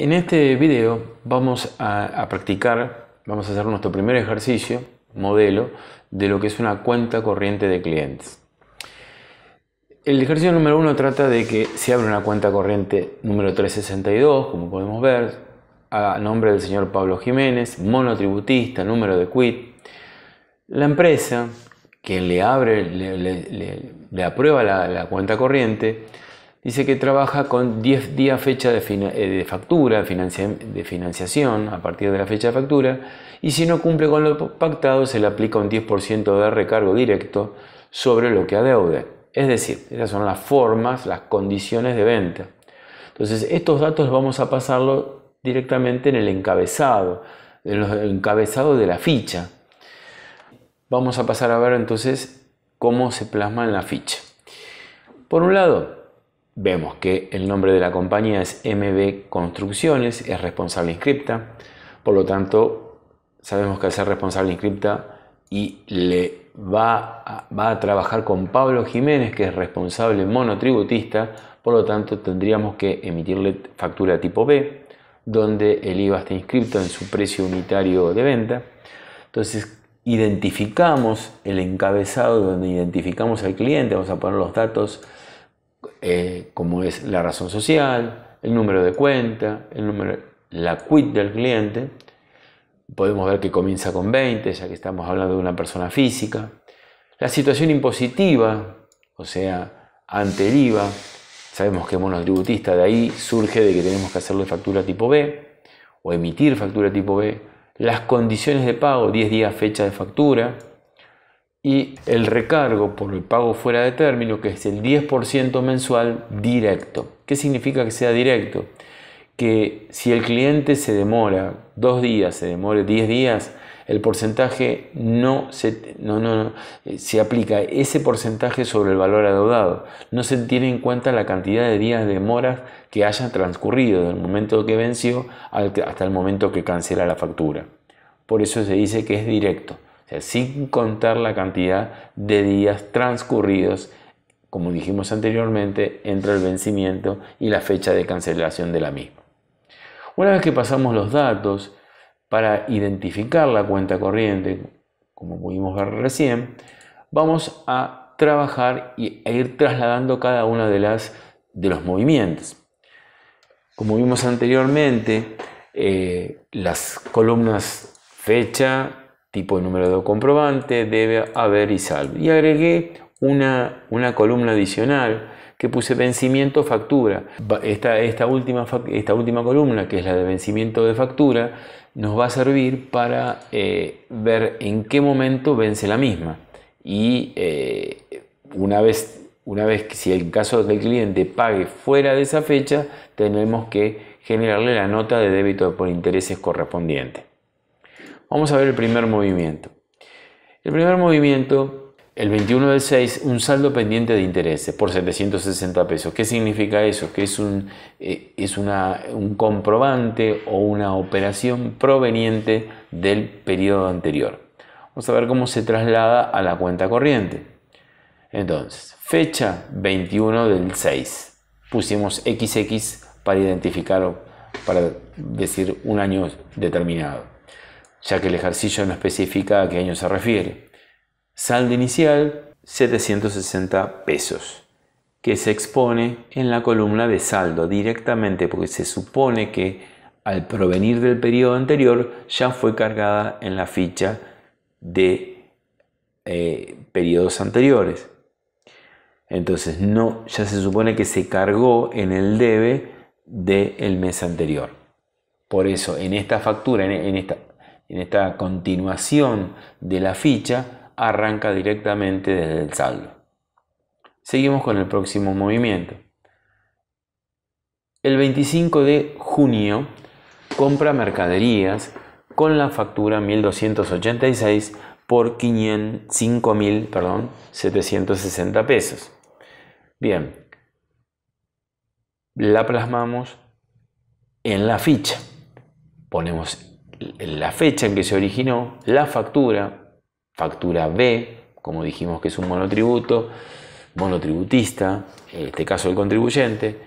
En este video vamos a practicar, vamos a hacer nuestro primer ejercicio, modelo, de lo que es una cuenta corriente de clientes. El ejercicio número 1 trata de que se abre una cuenta corriente número 362, como podemos ver, a nombre del señor Pablo Jiménez, monotributista, número de quit. La empresa que le aprueba la cuenta corriente dice que trabaja con 10 días fecha de factura, de financiación a partir de la fecha de factura, y si no cumple con lo pactado se le aplica un 10% de recargo directo sobre lo que adeude. Es decir, esas son las formas, las condiciones de venta. Entonces estos datos vamos a pasarlo directamente en el encabezado de la ficha. Vamos a pasar a ver entonces cómo se plasma en la ficha. Por un lado, vemos que el nombre de la compañía es MB Construcciones, es responsable inscripta, por lo tanto sabemos que al ser responsable inscripta y le va a trabajar con Pablo Jiménez, que es responsable monotributista, por lo tanto tendríamos que emitirle factura tipo B, donde el IVA está inscrito en su precio unitario de venta. Entonces identificamos el encabezado donde identificamos al cliente, vamos a poner los datos como es la razón social, el número de cuenta, la quit del cliente. Podemos ver que comienza con 20, ya que estamos hablando de una persona física. La situación impositiva, o sea, ante el IVA, sabemos que monotributista, de ahí surge de que tenemos que hacerle factura tipo B o emitir factura tipo B. Las condiciones de pago, 10 días fecha de factura. Y el recargo por el pago fuera de término, que es el 10% mensual directo. ¿Qué significa que sea directo? Que si el cliente se demora 2 días, se demore 10 días, el porcentaje se aplica ese porcentaje sobre el valor adeudado. No se tiene en cuenta la cantidad de días de demoras que hayan transcurrido del momento que venció hasta el momento que cancela la factura. Por eso se dice que es directo. O sea, sin contar la cantidad de días transcurridos, como dijimos anteriormente, entre el vencimiento y la fecha de cancelación de la misma. Una vez que pasamos los datos para identificar la cuenta corriente, como pudimos ver recién, vamos a trabajar e ir trasladando cada uno de los movimientos. Como vimos anteriormente, las columnas fecha, tipo y número de comprobante, debe, haber y saldo. Y agregué una columna adicional que puse vencimiento factura. Esta última columna, que es la de vencimiento de factura, nos va a servir para ver en qué momento vence la misma. Y una vez que, si en caso del cliente pague fuera de esa fecha, tenemos que generarle la nota de débito por intereses correspondiente. Vamos a ver el primer movimiento. El primer movimiento, el 21 del 6, un saldo pendiente de intereses por 760 pesos. ¿Qué significa eso? Que es un comprobante o una operación proveniente del periodo anterior. Vamos a ver cómo se traslada a la cuenta corriente. Entonces, fecha 21 del 6. Pusimos XX para identificar, para decir un año determinado, ya que el ejercicio no especifica a qué año se refiere. Saldo inicial, 760 pesos, que se expone en la columna de saldo directamente, porque se supone que al provenir del periodo anterior ya fue cargada en la ficha de periodos anteriores. Entonces ya se supone que se cargó en el debe del mes anterior. Por eso en esta factura, en esta continuación de la ficha, arranca directamente desde el saldo. Seguimos con el próximo movimiento. El 25 de junio compra mercaderías con la factura 1286 por 5.760 pesos. Bien, la plasmamos en la ficha. Ponemos la fecha en que se originó, la factura B, como dijimos que es un monotributista, en este caso el contribuyente,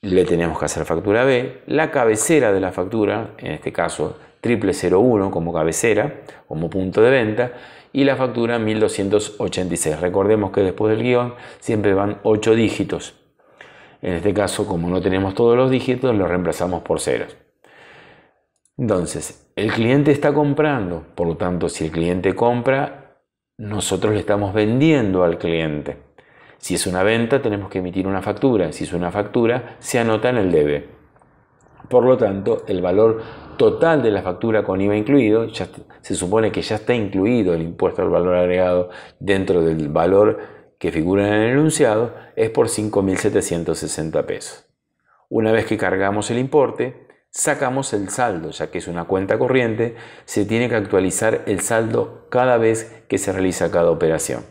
le tenemos que hacer factura B, la cabecera de la factura, en este caso 0001 como cabecera, como punto de venta, y la factura 1286. Recordemos que después del guión siempre van 8 dígitos. En este caso, como no tenemos todos los dígitos, los reemplazamos por ceros. Entonces, el cliente está comprando, por lo tanto, si el cliente compra, nosotros le estamos vendiendo al cliente. Si es una venta, tenemos que emitir una factura. Si es una factura, se anota en el debe. Por lo tanto, el valor total de la factura con IVA incluido, ya se supone que ya está incluido el impuesto al valor agregado dentro del valor que figura en el enunciado, es por 5.760 pesos. Una vez que cargamos el importe, sacamos el saldo, ya que es una cuenta corriente, se tiene que actualizar el saldo cada vez que se realiza cada operación.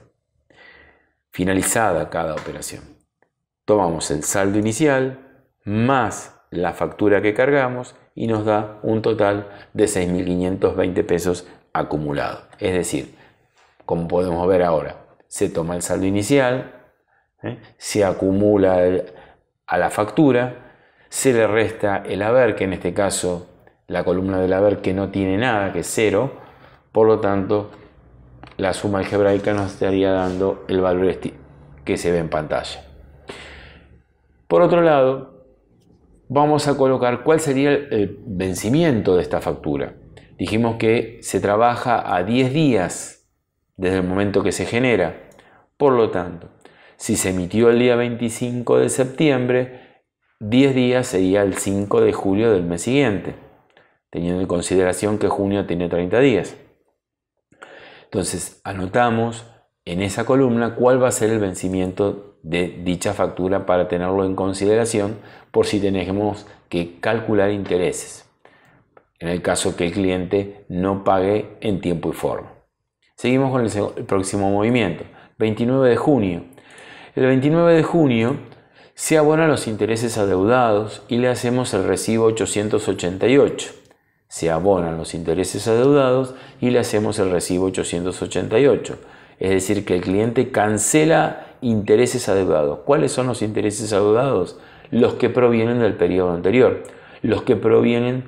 Finalizada cada operación, tomamos el saldo inicial más la factura que cargamos y nos da un total de 6.520 pesos acumulado. Es decir, como podemos ver ahora, se toma el saldo inicial, se acumula a la factura, se le resta el haber, que en este caso la columna del haber que no tiene nada, que es 0, por lo tanto la suma algebraica nos estaría dando el valor que se ve en pantalla. Por otro lado, vamos a colocar cuál sería el vencimiento de esta factura. Dijimos que se trabaja a 10 días desde el momento que se genera. Por lo tanto, si se emitió el día 25 de septiembre, 10 días sería el 5 de julio del mes siguiente, teniendo en consideración que junio tiene 30 días. Entonces, anotamos en esa columna cuál va a ser el vencimiento de dicha factura para tenerlo en consideración por si tenemos que calcular intereses, en el caso que el cliente no pague en tiempo y forma. Seguimos con el próximo movimiento, 29 de junio. El 29 de junio se abonan los intereses adeudados y le hacemos el recibo 888. Se abonan los intereses adeudados y le hacemos el recibo 888. Es decir, que el cliente cancela intereses adeudados. ¿Cuáles son los intereses adeudados? Los que provienen del periodo anterior, los que provienen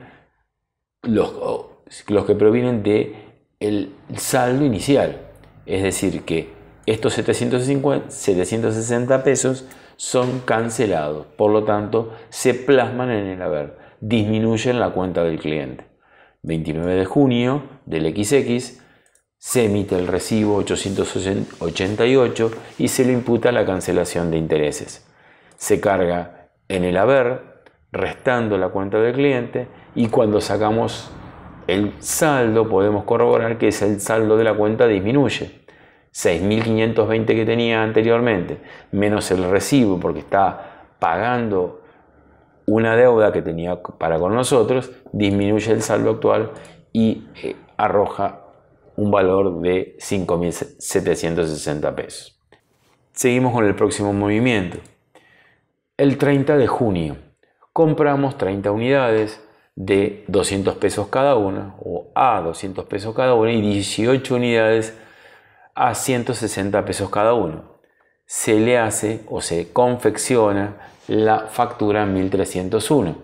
del saldo inicial. Es decir, que estos 760 pesos son cancelados, por lo tanto se plasman en el haber, disminuyen la cuenta del cliente. 29 de junio del XX se emite el recibo 888 y se le imputa la cancelación de intereses. Se carga en el haber, restando la cuenta del cliente, y cuando sacamos el saldo podemos corroborar que el saldo de la cuenta disminuye. 6.520 que tenía anteriormente, menos el recibo porque está pagando una deuda que tenía para con nosotros, disminuye el saldo actual y arroja un valor de 5.760 pesos. Seguimos con el próximo movimiento. El 30 de junio compramos 30 unidades de 200 pesos cada una, o a 200 pesos cada una, y 18 unidades a 160 pesos cada uno. Se le hace o se confecciona la factura 1301.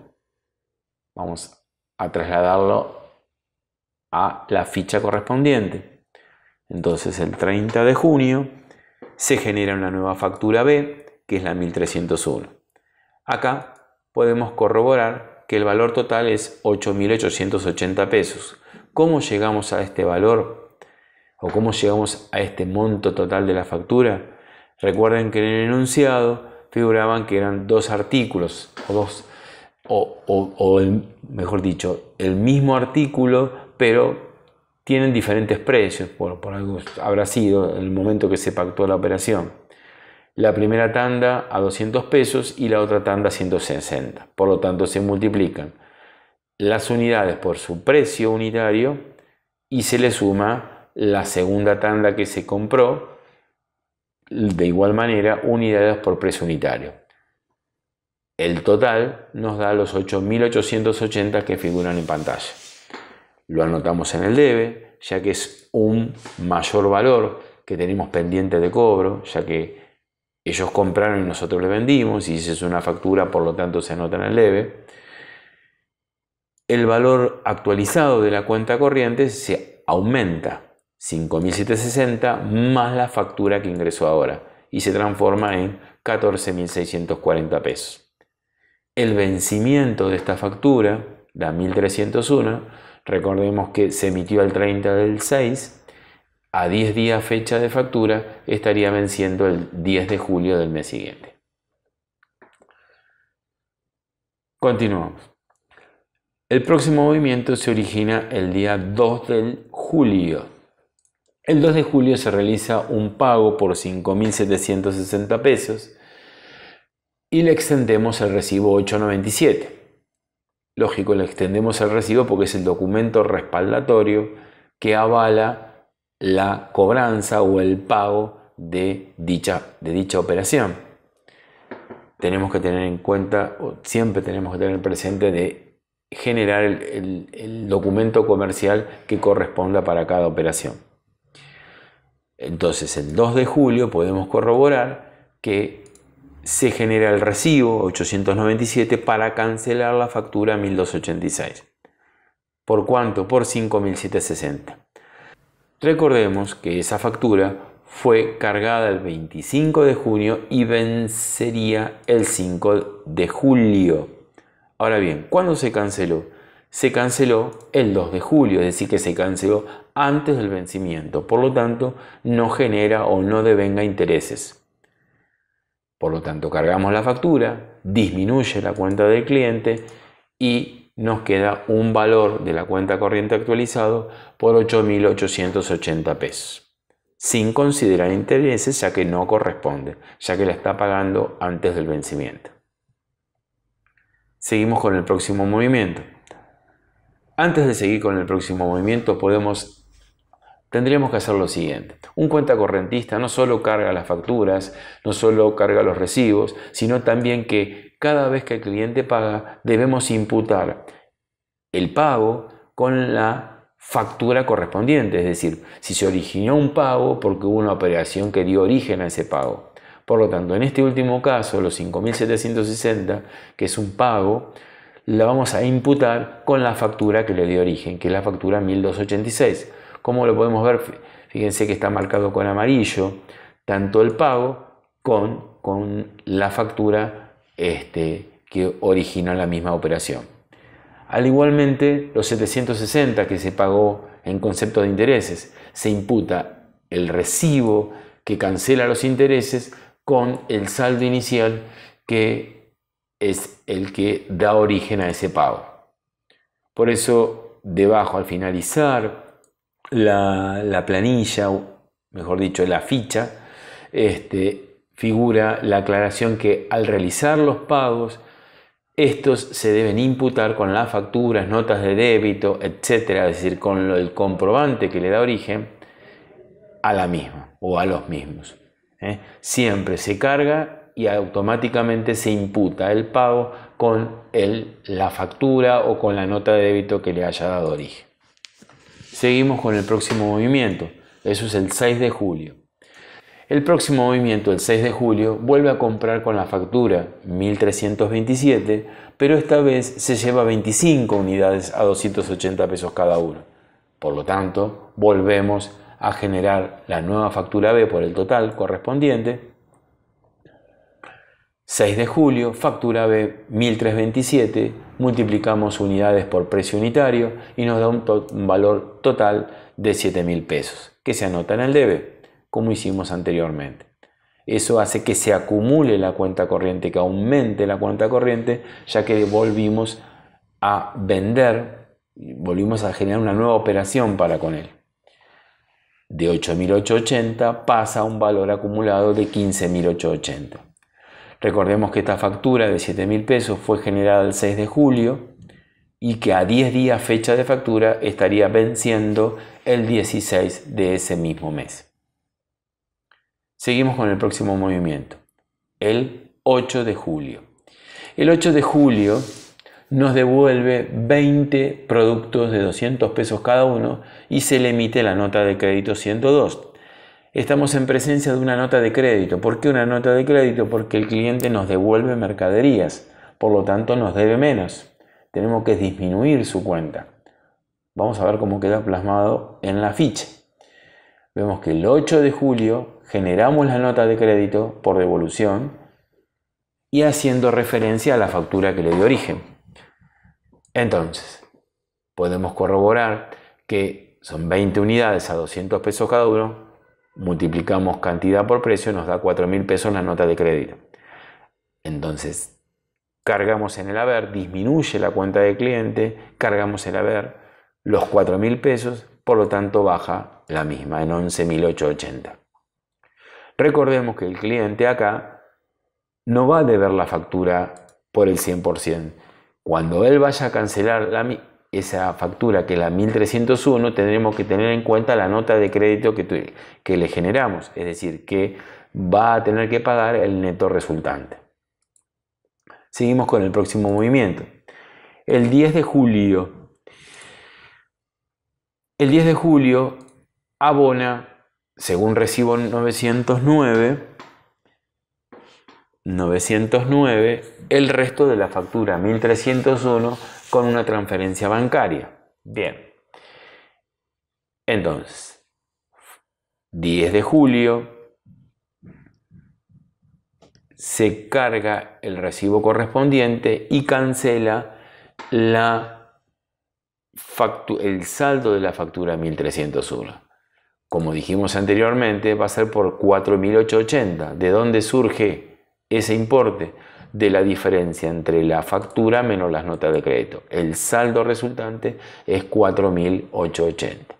Vamos a trasladarlo a la ficha correspondiente. Entonces el 30 de junio se genera una nueva factura B, que es la 1301. Acá podemos corroborar que el valor total es 8.880 pesos. ¿Cómo llegamos a este valor? ¿O cómo llegamos a este monto total de la factura? Recuerden que en el enunciado figuraban que eran dos artículos, mejor dicho, el mismo artículo, pero tienen diferentes precios, por algo habrá sido en el momento que se pactó la operación. La primera tanda a 200 pesos y la otra tanda a 160. Por lo tanto, se multiplican las unidades por su precio unitario y se le suma la segunda tanda que se compró, de igual manera, unidades por precio unitario. El total nos da los 8.880 que figuran en pantalla. Lo anotamos en el debe, ya que es un mayor valor que tenemos pendiente de cobro, ya que ellos compraron y nosotros les vendimos, y esa es una factura, por lo tanto se anota en el debe. El valor actualizado de la cuenta corriente se aumenta, 5.760 más la factura que ingresó ahora, y se transforma en 14.640 pesos. El vencimiento de esta factura, la 1.301, recordemos que se emitió el 30 del 6, a 10 días fecha de factura estaría venciendo el 10 de julio del mes siguiente. Continuamos. El próximo movimiento se origina el día 2 de julio. El 2 de julio se realiza un pago por 5.760 pesos y le extendemos el recibo 897. Lógico, le extendemos el recibo porque es el documento respaldatorio que avala la cobranza o el pago de dicha operación. Tenemos que tener en cuenta, o siempre tenemos que tener presente, de generar el documento comercial que corresponda para cada operación. Entonces, el 2 de julio podemos corroborar que se genera el recibo 897 para cancelar la factura 1.286. ¿Por cuánto? Por 5.760. Recordemos que esa factura fue cargada el 25 de junio y vencería el 5 de julio. Ahora bien, ¿cuándo se canceló? Se canceló el 2 de julio, es decir, que se canceló antes del vencimiento. Por lo tanto, no genera o no devenga intereses. Por lo tanto, cargamos la factura, disminuye la cuenta del cliente y nos queda un valor de la cuenta corriente actualizado por 8.880 pesos. Sin considerar intereses, ya que no corresponde, ya que la está pagando antes del vencimiento. Seguimos con el próximo movimiento. Antes de seguir con el próximo movimiento, tendríamos que hacer lo siguiente. Un cuenta correntista no solo carga las facturas, no solo carga los recibos, sino también que cada vez que el cliente paga, debemos imputar el pago con la factura correspondiente. Es decir, si se originó un pago porque hubo una operación que dio origen a ese pago. Por lo tanto, en este último caso, los 5.760, que es un pago, la vamos a imputar con la factura que le dio origen, que es la factura 1.286. ¿Cómo lo podemos ver? Fíjense que está marcado con amarillo, tanto el pago con la factura que originó la misma operación. Al igualmente, los 760 que se pagó en concepto de intereses, se imputa el recibo que cancela los intereses con el saldo inicial que es el que da origen a ese pago. Por eso, debajo, al finalizar la planilla, mejor dicho, la ficha, figura la aclaración que al realizar los pagos, estos se deben imputar con las facturas, notas de débito, etcétera, es decir, con el comprobante que le da origen a la misma o a los mismos. Siempre se carga y automáticamente se imputa el pago con la factura o con la nota de débito que le haya dado origen. Seguimos con el próximo movimiento. Eso es el 6 de julio. El próximo movimiento, el 6 de julio, vuelve a comprar con la factura 1.327, pero esta vez se lleva 25 unidades a 280 pesos cada uno. Por lo tanto, volvemos a generar la nueva factura B por el total correspondiente. 6 de julio, factura B 1.327, multiplicamos unidades por precio unitario y nos da un valor total de 7.000 pesos, que se anota en el debe, como hicimos anteriormente. Eso hace que se acumule la cuenta corriente, que aumente la cuenta corriente, ya que volvimos a vender, volvimos a generar una nueva operación para con él. De 8.880 pasa a un valor acumulado de 15.880. Recordemos que esta factura de 7.000 pesos fue generada el 6 de julio y que a 10 días fecha de factura estaría venciendo el 16 de ese mismo mes. Seguimos con el próximo movimiento, el 8 de julio. El 8 de julio nos devuelve 20 productos de 200 pesos cada uno y se le emite la nota de crédito 102. estamos en presencia de una nota de crédito. ¿Por qué una nota de crédito? Porque el cliente nos devuelve mercaderías, por lo tanto nos debe menos. Tenemos que disminuir su cuenta. Vamos a ver cómo queda plasmado en la ficha. Vemos que el 8 de julio generamos la nota de crédito por devolución y haciendo referencia a la factura que le dio origen. Entonces, podemos corroborar que son 20 unidades a 200 pesos cada uno, multiplicamos cantidad por precio, nos da 4.000 pesos la nota de crédito. Entonces, cargamos en el haber, disminuye la cuenta de cliente, cargamos el haber, los 4.000 pesos, por lo tanto baja la misma en 11.880. Recordemos que el cliente acá no va a deber la factura por el 100%. Cuando él vaya a cancelar esa factura, que es la 1301, tendremos que tener en cuenta la nota de crédito que le generamos, es decir, que va a tener que pagar el neto resultante. Seguimos con el próximo movimiento. El 10 de julio. El 10 de julio abona, según recibo 909, el resto de la factura 1301 con una transferencia bancaria. Bien. Entonces, 10 de julio se carga el recibo correspondiente y cancela el saldo de la factura 1301. Como dijimos anteriormente, va a ser por 4.880. ¿De dónde surge ese importe? De la diferencia entre la factura menos las notas de crédito. El saldo resultante es 4.880.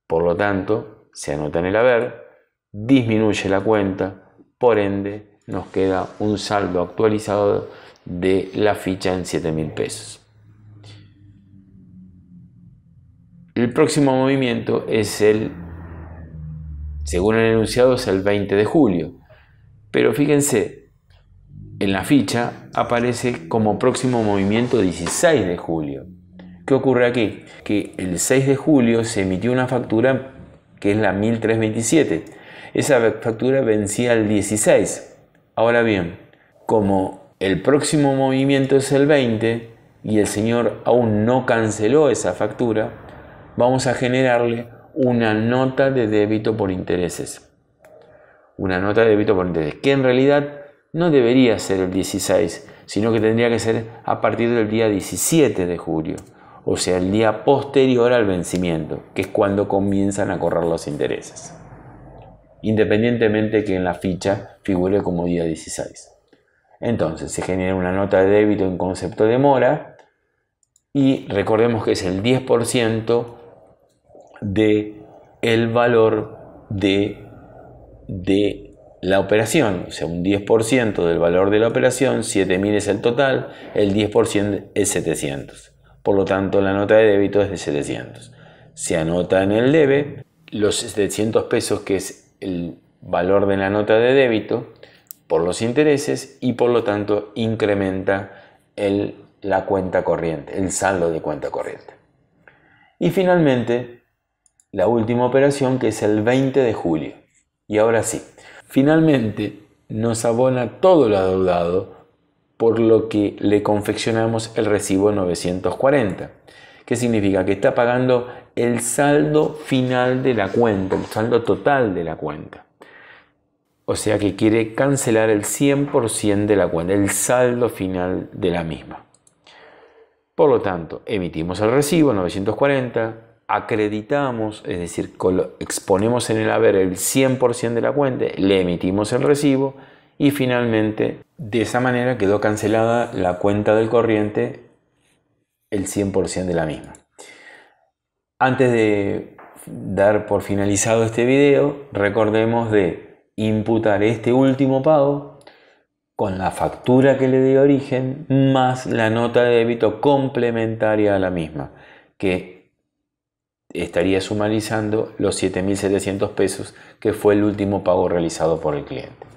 Por lo tanto, se anota en el haber, disminuye la cuenta, por ende nos queda un saldo actualizado de la ficha en 7.000 pesos. El próximo movimiento es según el enunciado, es el 20 de julio. Pero fíjense, en la ficha aparece como próximo movimiento 16 de julio. ¿Qué ocurre aquí? Que el 6 de julio se emitió una factura que es la 1327. Esa factura vencía el 16. Ahora bien, como el próximo movimiento es el 20 y el señor aún no canceló esa factura, vamos a generarle una nota de débito por intereses. Una nota de débito por intereses, que en realidad no debería ser el 16, sino que tendría que ser a partir del día 17 de julio, o sea, el día posterior al vencimiento, que es cuando comienzan a correr los intereses, independientemente que en la ficha figure como día 16. Entonces, se genera una nota de débito en concepto de mora, y recordemos que es el 10% de el valor de la operación, o sea, un 10% del valor de la operación, 7.000 es el total, el 10% es 700. Por lo tanto, la nota de débito es de 700. Se anota en el debe los 700 pesos, que es el valor de la nota de débito, por los intereses, y por lo tanto incrementa la cuenta corriente, el saldo de cuenta corriente. Y finalmente, la última operación, que es el 20 de julio. Y ahora sí, finalmente nos abona todo lo adeudado, por lo que le confeccionamos el recibo 940. ¿Qué significa? Que está pagando el saldo final de la cuenta, el saldo total de la cuenta. O sea que quiere cancelar el 100% de la cuenta, el saldo final de la misma. Por lo tanto, emitimos el recibo 940, acreditamos, es decir, exponemos en el haber el 100% de la cuenta, le emitimos el recibo y finalmente de esa manera quedó cancelada la cuenta del corriente, el 100% de la misma. Antes de dar por finalizado este video, recordemos de imputar este último pago con la factura que le dio origen más la nota de débito complementaria a la misma, que estaría sumarizando los 7.700 pesos, que fue el último pago realizado por el cliente.